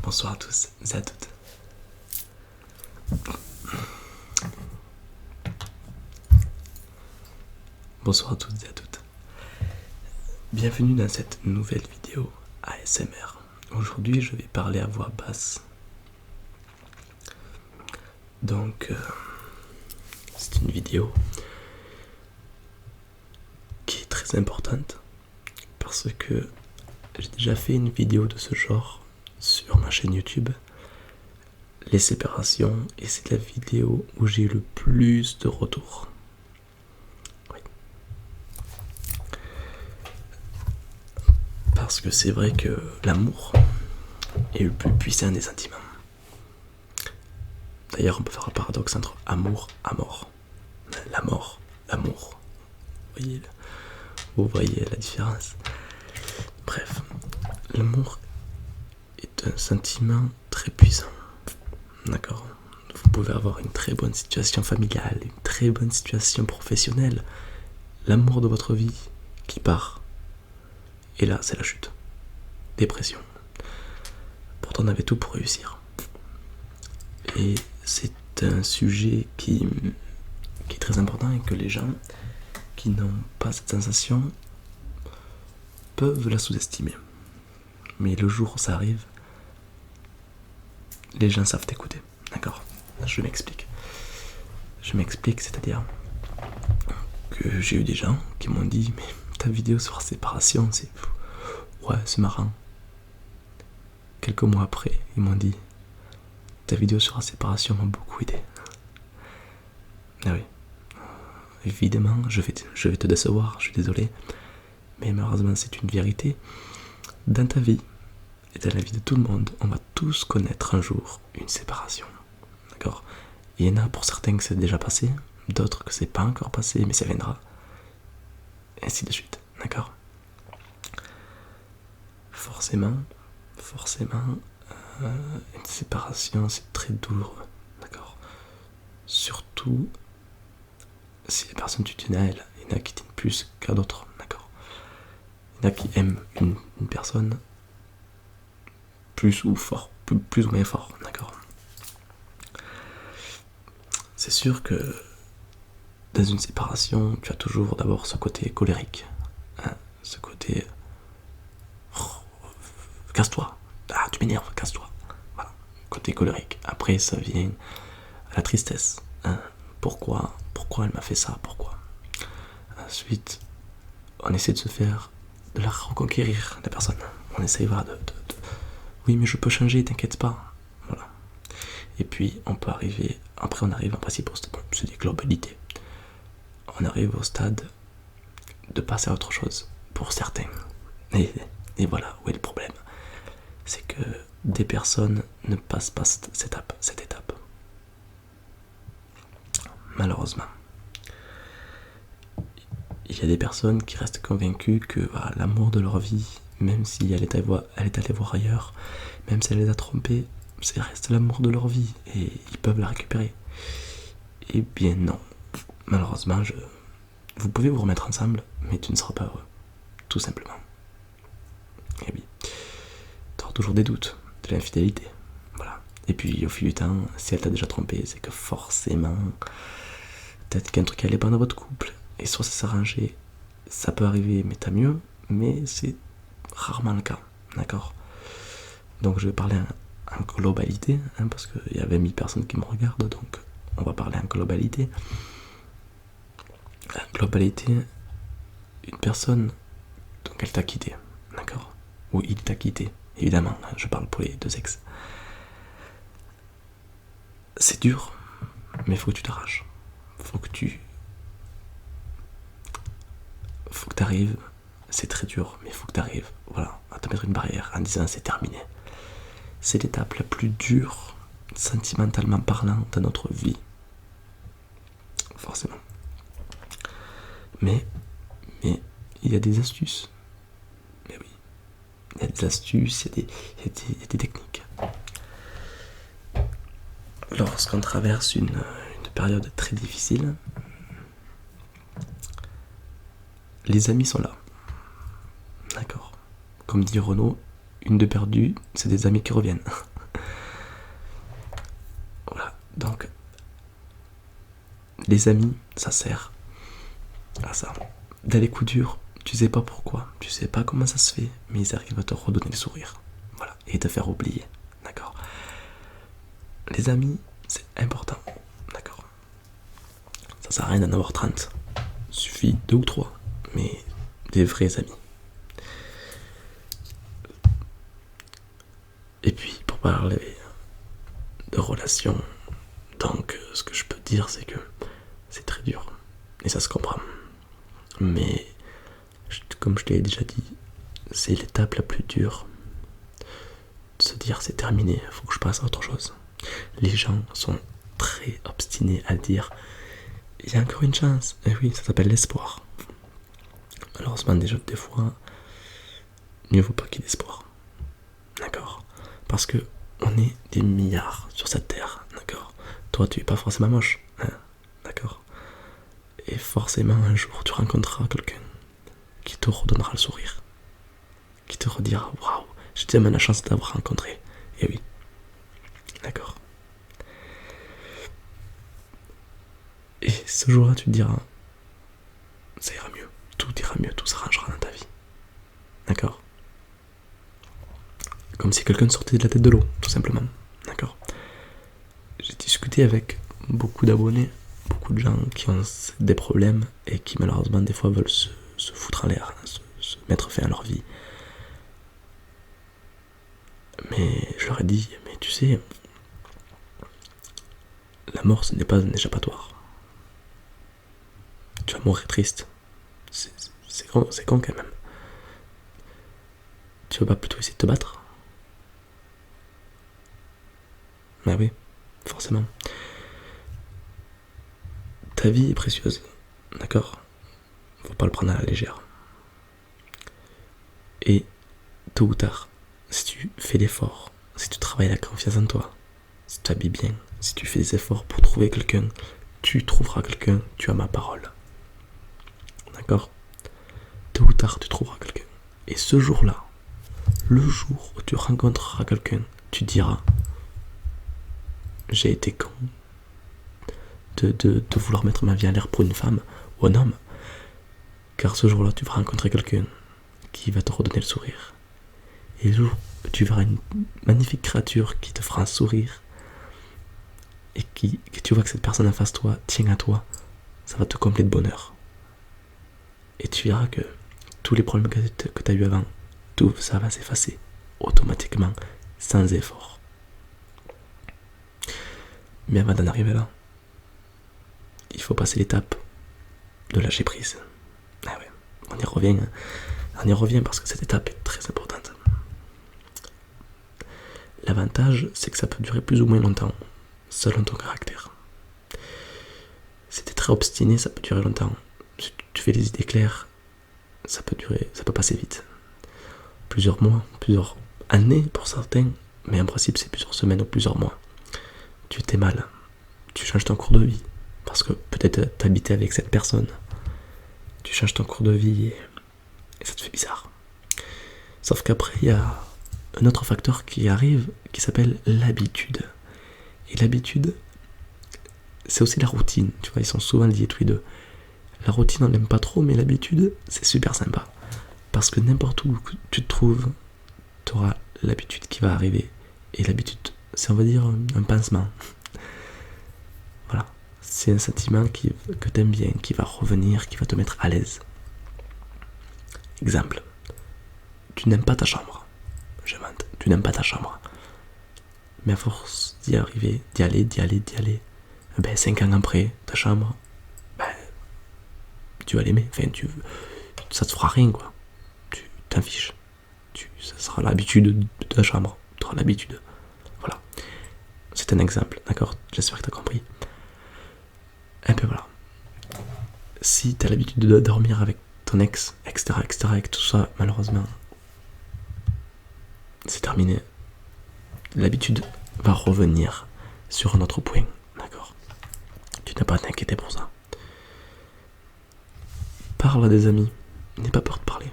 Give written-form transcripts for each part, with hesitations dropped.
Bonsoir à tous et à toutes. Bonsoir à toutes et à toutes. Bienvenue dans cette nouvelle vidéo ASMR. Aujourd'hui, je vais parler à voix basse. Donc, c'est une vidéo qui est très importante parce que j'ai déjà fait une vidéo de ce genre sur ma chaîne YouTube, les séparations, et c'est la vidéo où j'ai eu le plus de retours. Oui. Parce que c'est vrai que l'amour est le plus puissant des sentiments. D'ailleurs, on peut faire un paradoxe entre amour et mort. La mort, l'amour. Vous voyez la différence. Bref, l'amour est un sentiment très puissant. D'accord? Vous pouvez avoir une très bonne situation familiale, une très bonne situation professionnelle, l'amour de votre vie qui part. Et là, c'est la chute. Dépression. Pourtant, on avait tout pour réussir. Et c'est un sujet qui est très important et que les gens qui n'ont pas cette sensation peuvent la sous-estimer. Mais le jour où ça arrive, les gens savent écouter. D'accord? Je m'explique. C'est-à-dire que j'ai eu des gens qui m'ont dit: mais ta vidéo sur la séparation, c'est marrant. Quelques mois après, ils m'ont dit: ta vidéo sur la séparation m'a beaucoup aidé. Ah oui. Évidemment, je vais te décevoir, je suis désolé. Mais malheureusement, c'est une vérité. Dans ta vie, et dans la vie de tout le monde, on va tous connaître un jour une séparation. D'accord? Il y en a pour certains que c'est déjà passé, d'autres que c'est pas encore passé, mais ça viendra. Et ainsi de suite. D'accord? Forcément, une séparation, c'est très douloureux. D'accord? Surtout si les personnes tu tiens à elles, il y en a qui t'aiment plus qu'à d'autres. D'accord? Il y en a qui aiment une personne plus ou moins fort. D'accord? C'est sûr que dans une séparation, tu as toujours d'abord ce côté colérique, hein, ce côté casse-toi, tu m'énerves, casse-toi. Voilà, côté colérique. Après, ça vient à la tristesse. Hein. Pourquoi elle m'a fait ça? Pourquoi? Ensuite, on essaie de la reconquérir, la personne. On essaie de oui, mais je peux changer, t'inquiète pas. Voilà. Et puis, on arrive en principe au stade, c'est des globalités. On arrive au stade de passer à autre chose, pour certains. Et voilà où est le problème. C'est que des personnes ne passent pas cette étape. Malheureusement. Il y a des personnes qui restent convaincues que l'amour de leur vie, même si elle est allée voir ailleurs, même si elle les a trompés, ça reste l'amour de leur vie et ils peuvent la récupérer. Eh bien non. Malheureusement, vous pouvez vous remettre ensemble, mais tu ne seras pas heureux. Tout simplement. Et oui. Tu auras toujours des doutes, de l'infidélité. Voilà. Et puis au fil du temps, si elle t'a déjà trompé, c'est que forcément, peut-être qu'un truc allait pas dans votre couple. Et soit ça s'arrangeait, ça peut arriver, mais tant mieux, mais c'est rarement le cas. D'accord? Donc je vais parler en globalité, hein, parce qu'il y a 20 000 personnes qui me regardent, donc on va parler en globalité. En globalité, une personne, donc elle t'a quitté, d'accord? Ou il t'a quitté, évidemment, je parle pour les deux ex. C'est dur, mais il faut que tu t'arraches. Faut que tu arrives, c'est très dur, mais il faut que tu arrives, voilà, à te mettre une barrière en disant c'est terminé. C'est l'étape la plus dure, sentimentalement parlant, de notre vie. Forcément. Mais il y a des astuces. Mais oui. Il y a des astuces, il y a des techniques. Lorsqu'on traverse une période très difficile, les amis sont là. D'accord? Comme dit Renaud, une de perdue, c'est des amis qui reviennent. Donc, les amis, ça sert à ça. Dans les coups durs, tu sais pas pourquoi, tu sais pas comment ça se fait, mais ils arrivent à te redonner le sourire. Voilà, et te faire oublier. D'accord. Les amis, c'est important. D'accord. Ça sert à rien d'en avoir 30. Il suffit 2 ou 3, mais des vrais amis. Et puis, pour parler de relations, donc ce que je peux dire, c'est que c'est très dur. Et ça se comprend. Mais, comme je t'ai déjà dit, c'est l'étape la plus dure. De se dire c'est terminé, faut que je passe à autre chose. Les gens sont très obstinés à dire il y a encore une chance. Et oui, ça s'appelle l'espoir. Malheureusement, déjà, des fois, mieux vaut pas qu'il y ait d'espoir. D'accord. Parce que on est des milliards sur cette terre. D'accord. Toi, tu es pas forcément moche. Hein, d'accord. Et forcément, un jour, tu rencontreras quelqu'un qui te redonnera le sourire. Qui te redira waouh, j'ai tellement la chance d'avoir rencontré. Et oui. D'accord. Et ce jour-là, tu te diras ça ira mieux. Tout ira mieux, tout s'arrangera dans ta vie. D'accord. Comme si quelqu'un sortait de la tête de l'eau, tout simplement. D'accord. J'ai discuté avec beaucoup d'abonnés, beaucoup de gens qui ont des problèmes et qui malheureusement des fois veulent se foutre en l'air, se mettre fin à leur vie. Mais je leur ai dit, mais tu sais, la mort ce n'est pas un échappatoire. Tu vas mourir triste. C'est con quand même. Tu vas pas plutôt essayer de te battre? Bah oui, forcément. Ta vie est précieuse, d'accord? Faut pas le prendre à la légère. Et tôt ou tard, si tu fais l'effort, si tu travailles la confiance en toi, si tu t'habilles bien, si tu fais des efforts pour trouver quelqu'un, tu trouveras quelqu'un, tu as ma parole. D'accord? Tôt ou tard, tu trouveras quelqu'un. Et ce jour-là, le jour où tu rencontreras quelqu'un, tu diras j'ai été con de vouloir mettre ma vie à l'air pour une femme ou un homme. Car ce jour-là, tu vas rencontrer quelqu'un qui va te redonner le sourire. Et le jour où tu verras une magnifique créature qui te fera un sourire et que tu vois que cette personne en face de toi tient à toi, ça va te combler de bonheur. Et tu verras que tous les problèmes que tu as eu avant, tout ça va s'effacer automatiquement, sans effort. Mais avant d'en arriver là, il faut passer l'étape de lâcher prise. Ah ouais, on y revient parce que cette étape est très importante. L'avantage, c'est que ça peut durer plus ou moins longtemps, selon ton caractère. Si t'es très obstiné, ça peut durer longtemps. Si tu fais des idées claires, ça peut passer vite. Plusieurs mois, plusieurs années pour certains, mais en principe c'est plusieurs semaines ou plusieurs mois. Tu t'es mal, tu changes ton cours de vie, parce que peut-être t'habitais avec cette personne. Tu changes ton cours de vie et ça te fait bizarre. Sauf qu'après, il y a un autre facteur qui arrive qui s'appelle l'habitude. Et l'habitude, c'est aussi la routine. Tu vois, ils sont souvent liés tous les deux. La routine, on n'aime pas trop, mais l'habitude, c'est super sympa. Parce que n'importe où tu te trouves, tu auras l'habitude qui va arriver. Et l'habitude, c'est, on va dire, un pansement. Voilà. C'est un sentiment que tu aimes bien, qui va revenir, qui va te mettre à l'aise. Exemple. Tu n'aimes pas ta chambre. Je mente. Tu n'aimes pas ta chambre. Mais à force d'y arriver, d'y aller, 5 ans après, ta chambre, tu vas l'aimer. Enfin, ça te fera rien, quoi. Tu t'en fiches. Ça sera l'habitude de ta chambre. Tu auras l'habitude. Voilà. C'est un exemple, d'accord? J'espère que tu as compris. Et puis voilà. Si tu as l'habitude de dormir avec ton ex, etc., avec tout ça, malheureusement, c'est terminé. L'habitude va revenir sur un autre point, d'accord? Tu n'as pas à t'inquiéter pour ça. Parle à des amis, n'aie pas peur de parler.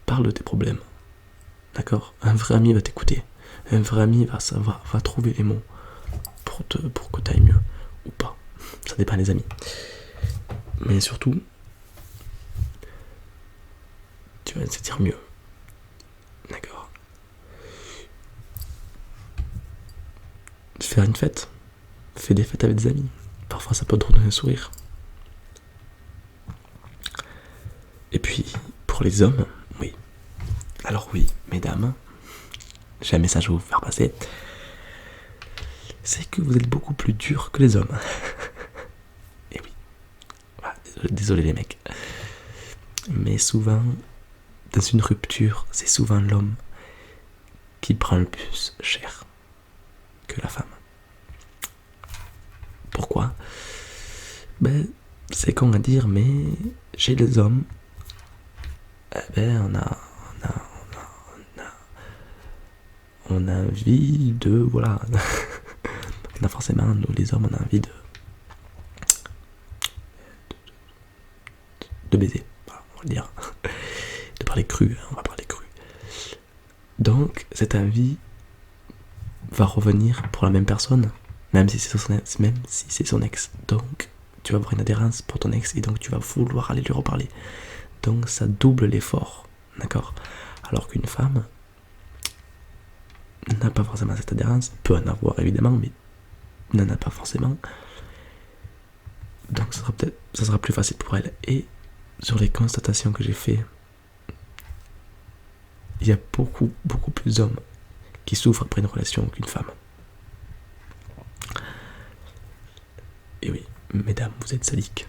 Parle de tes problèmes, d'accord? Un vrai ami va t'écouter. Un vrai ami va trouver les mots pour que tu ailles mieux, ou pas. Ça dépend des amis. Mais surtout, tu vas te sentir mieux. D'accord. Faire une fête. Fais des fêtes avec des amis. Parfois ça peut te redonner un sourire. Et puis, pour les hommes, oui. Alors oui, mesdames, j'ai un message à vous faire passer. C'est que vous êtes beaucoup plus durs que les hommes. Et oui. Voilà, désolé les mecs. Mais souvent, dans une rupture, c'est souvent l'homme qui prend le plus cher que la femme. Pourquoi ? Ben, c'est con à dire, mais chez les hommes, on a envie de, voilà, on a forcément, nous les hommes, on a envie de baiser, voilà, on va le dire, de parler cru, on va parler cru. Donc cette envie va revenir pour la même personne, même si c'est son ex. Donc tu vas avoir une adhérence pour ton ex et donc tu vas vouloir aller lui reparler. Donc ça double l'effort, d'accord ? Alors qu'une femme n'a pas forcément cette adhérence, peut en avoir évidemment, mais n'en a pas forcément. Donc ça sera plus facile pour elle. Et sur les constatations que j'ai fait, il y a beaucoup plus d'hommes qui souffrent après une relation qu'une femme. Et oui, mesdames, vous êtes sadiques.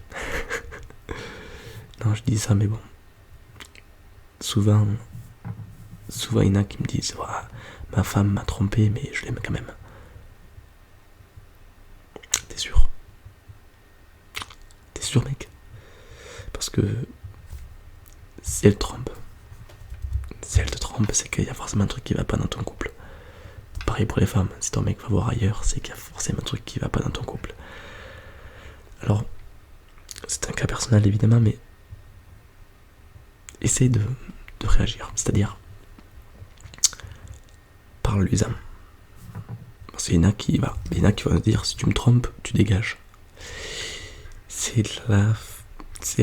Non, je dis ça, mais bon. Souvent, il y en a qui me disent ma femme m'a trompé, mais je l'aime quand même. T'es sûr ? T'es sûr, mec ? Parce que si elle te trompe, c'est qu'il y a forcément un truc qui va pas dans ton couple. Pareil pour les femmes, si ton mec va voir ailleurs, c'est qu'il y a forcément un truc qui va pas dans ton couple. Alors, c'est un cas personnel évidemment, mais essaye de réagir, c'est-à-dire parle-lui-en. Parce qu'il y en a qui vont se dire si tu me trompes, tu dégages. C'est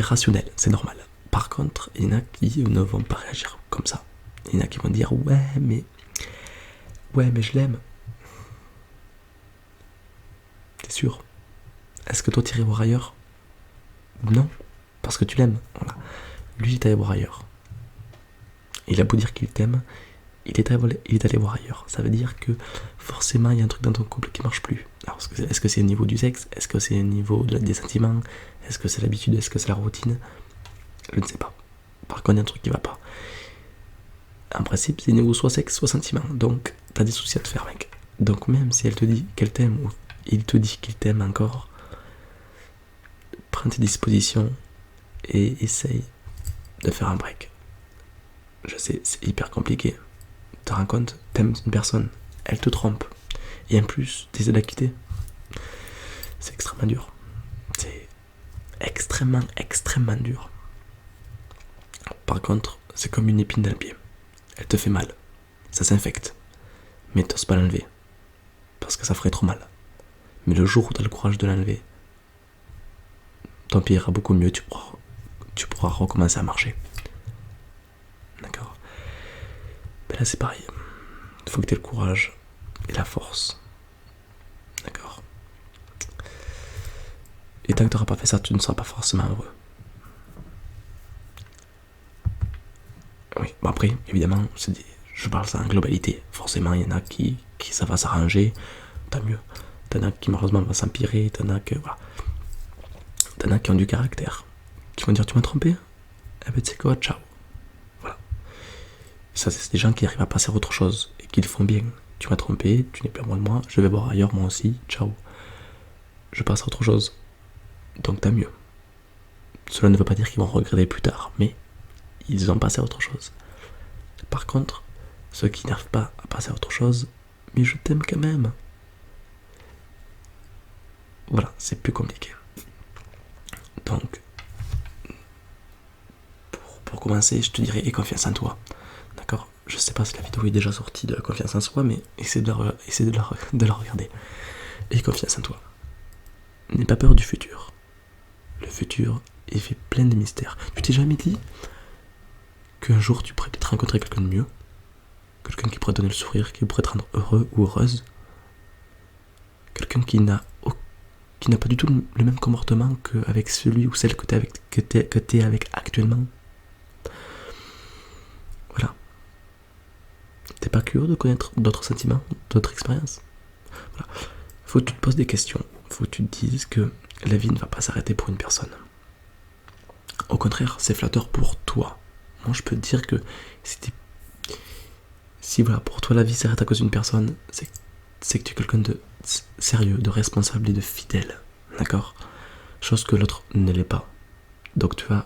rationnel, c'est normal. Par contre, il y en a qui ne vont pas réagir comme ça. Il y en a qui vont dire ouais mais je l'aime. T'es sûr ? Est-ce que toi t'irais voir ailleurs ? Non, parce que tu l'aimes. Voilà. Lui il est allé voir ailleurs. Il a beau dire qu'il t'aime, il est allé voir ailleurs. Ça veut dire que forcément il y a un truc dans ton couple qui marche plus. Alors est-ce que c'est au niveau du sexe ? Est-ce que c'est au niveau des sentiments ? Est-ce que c'est l'habitude ? Est-ce que c'est la routine ? Je ne sais pas. Par contre il y a un truc qui va pas. En principe c'est niveau soit sexe soit sentiment. Donc t'as des soucis à te faire, mec. Donc même si elle te dit qu'elle t'aime ou il te dit qu'il t'aime encore, prends tes dispositions et essaye de faire un break. Je sais, c'est hyper compliqué. Tu te rends compte, t'aimes une personne, elle te trompe, et en plus, t'essaies de la quitter. C'est extrêmement dur. C'est extrêmement dur. Par contre, c'est comme une épine dans le pied. Elle te fait mal. Ça s'infecte. Mais t'oses pas l'enlever. Parce que ça ferait trop mal. Mais le jour où t'as le courage de l'enlever, ton pied ira beaucoup mieux, tu pourras recommencer à marcher. D'accord ? Ben là c'est pareil. Il faut que tu aies le courage et la force. D'accord ? Et tant que tu n'auras pas fait ça, tu ne seras pas forcément heureux. Oui, bon après, évidemment, je parle ça en globalité. Forcément, il y en a qui ça va s'arranger, tant mieux. T'en as qui malheureusement va s'empirer, t'en as qui ont du caractère, qui vont dire tu m'as trompé, eh ben tu sais quoi, ciao. Voilà. Ça c'est des gens qui arrivent à passer à autre chose et qui le font bien. Tu m'as trompé, tu n'es plus amoureux de moi, je vais voir ailleurs moi aussi, ciao. Je passe à autre chose. Donc tant mieux. Cela ne veut pas dire qu'ils vont regretter plus tard, mais ils ont passé à autre chose. Par contre, ceux qui n'arrivent pas à passer à autre chose, mais je t'aime quand même. Voilà, c'est plus compliqué. Donc, pour commencer, je te dirais aie confiance en toi. D'accord ? Je sais pas si la vidéo est déjà sortie de la confiance en soi, mais essaie de la regarder. Aie confiance en toi. N'aie pas peur du futur. Le futur est fait plein de mystères. Tu t'es jamais dit qu'un jour tu pourrais peut-être rencontrer quelqu'un de mieux, quelqu'un qui pourrait te donner le sourire, qui pourrait te rendre heureux ou heureuse, quelqu'un qui n'a pas du tout le même comportement qu'avec celui ou celle que t'es avec actuellement. Voilà. T'es pas curieux de connaître d'autres sentiments, d'autres expériences? Voilà. Faut que tu te poses des questions. Faut que tu te dises que la vie ne va pas s'arrêter pour une personne. Au contraire, c'est flatteur pour toi. Moi, je peux te dire que si voilà, pour toi la vie s'arrête à cause d'une personne, c'est que tu es quelqu'un de sérieux, de responsable et de fidèle. D'accord? Chose que l'autre ne l'est pas. Donc tu as,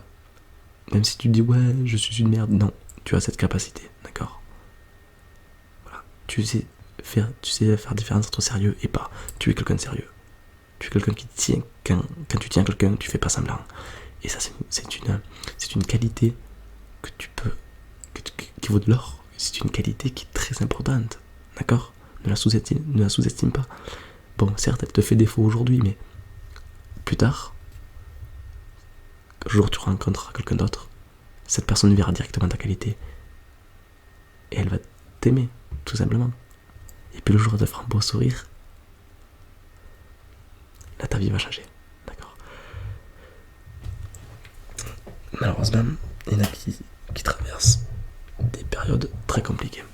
même si tu dis ouais, je suis une merde, non, tu as cette capacité. D'accord? Voilà. Tu sais faire différence entre sérieux et pas. Tu es quelqu'un de sérieux. Tu es quelqu'un qui tient, quand tu tiens quelqu'un, tu fais pas semblant. Et ça, c'est une qualité que tu peux, qui vaut de l'or. C'est une qualité qui est très importante. D'accord? Ne la sous-estime pas. Bon, certes, elle te fait défaut aujourd'hui, mais plus tard, un jour tu rencontreras quelqu'un d'autre, cette personne verra directement ta qualité. Et elle va t'aimer, tout simplement. Et puis le jour où elle te fera un beau sourire, là ta vie va changer. D'accord? Malheureusement, il y en a qui traversent des périodes très compliquées.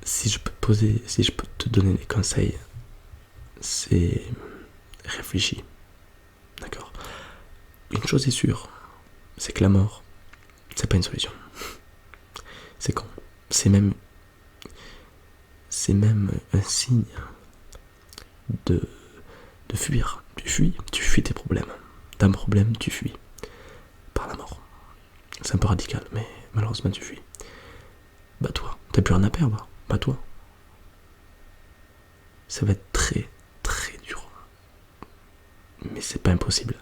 Si je peux te donner des conseils, c'est réfléchis. D'accord? Une chose est sûre, c'est que la mort, c'est pas une solution. C'est con. C'est même un signe de fuir. Tu fuis tes problèmes. T'as un problème, tu fuis. Par la mort. C'est un peu radical, mais malheureusement tu fuis. Bats-toi. T'as plus rien à perdre. Bats-toi. Ça va être très très dur. Mais c'est pas impossible.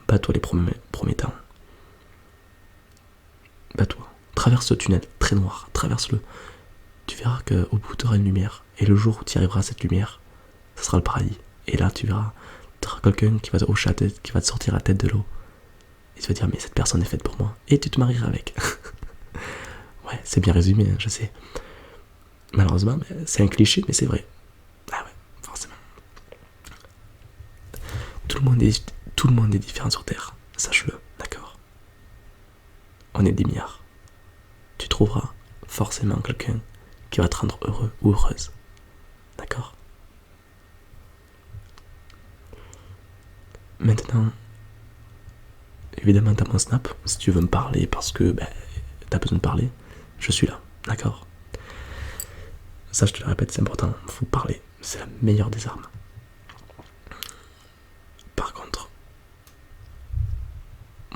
Bats-toi les premiers temps. Bats-toi. Traverse ce tunnel très noir. Traverse-le. Tu verras qu'au bout tu auras une lumière. Et le jour où tu arriveras à cette lumière, ça sera le paradis. Et là tu verras, tu auras quelqu'un qui va te hocher la tête, qui va te sortir la tête de l'eau. Et tu vas dire mais cette personne est faite pour moi. Et tu te marieras avec. Ouais, c'est bien résumé, hein, je sais. Malheureusement, c'est un cliché, mais c'est vrai. Ah ouais, forcément. Tout le monde est différent sur Terre, sache-le, d'accord? On est des milliards. Tu trouveras forcément quelqu'un qui va te rendre heureux ou heureuse. D'accord? Maintenant, évidemment, t'as mon Snap. Si tu veux me parler parce que t'as besoin de parler, je suis là. D'accord? Ça, je te le répète, c'est important. Faut parler. C'est la meilleure des armes. Par contre,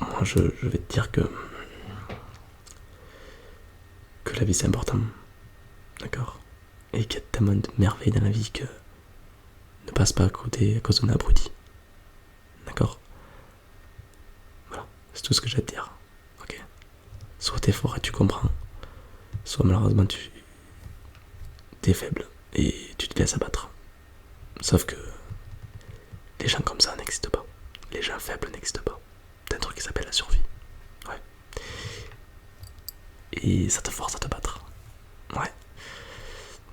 moi, je vais te dire que la vie, c'est important. D'accord? Et qu'il y a tellement de merveilles dans la vie que ne passe pas à côté à cause d'un abruti. D'accord? Voilà. C'est tout ce que j'ai à te dire. Ok? Soit t'es fort et tu comprends, soit malheureusement t'es faible et tu te laisses abattre. Sauf que les gens comme ça n'existent pas. Les gens faibles n'existent pas. T'as un truc qui s'appelle la survie. Ouais. Et ça te force à te battre. Ouais.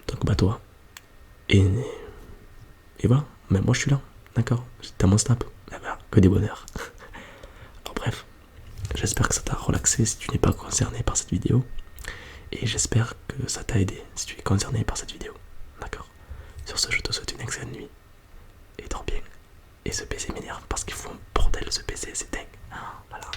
Donc bats-toi. Et voilà. Mais moi je suis là. D'accord? T'as mon snap. Eh ben, que des bonheurs. Alors bref. J'espère que ça t'a relaxé si tu n'es pas concerné par cette vidéo. Et j'espère que ça t'a aidé si tu es concerné par cette vidéo. D'accord? Sur ce, je te souhaite une excellente nuit. Et dors bien. Et ce PC m'énerve parce qu'il faut un bordel, ce PC, c'est dingue. Voilà.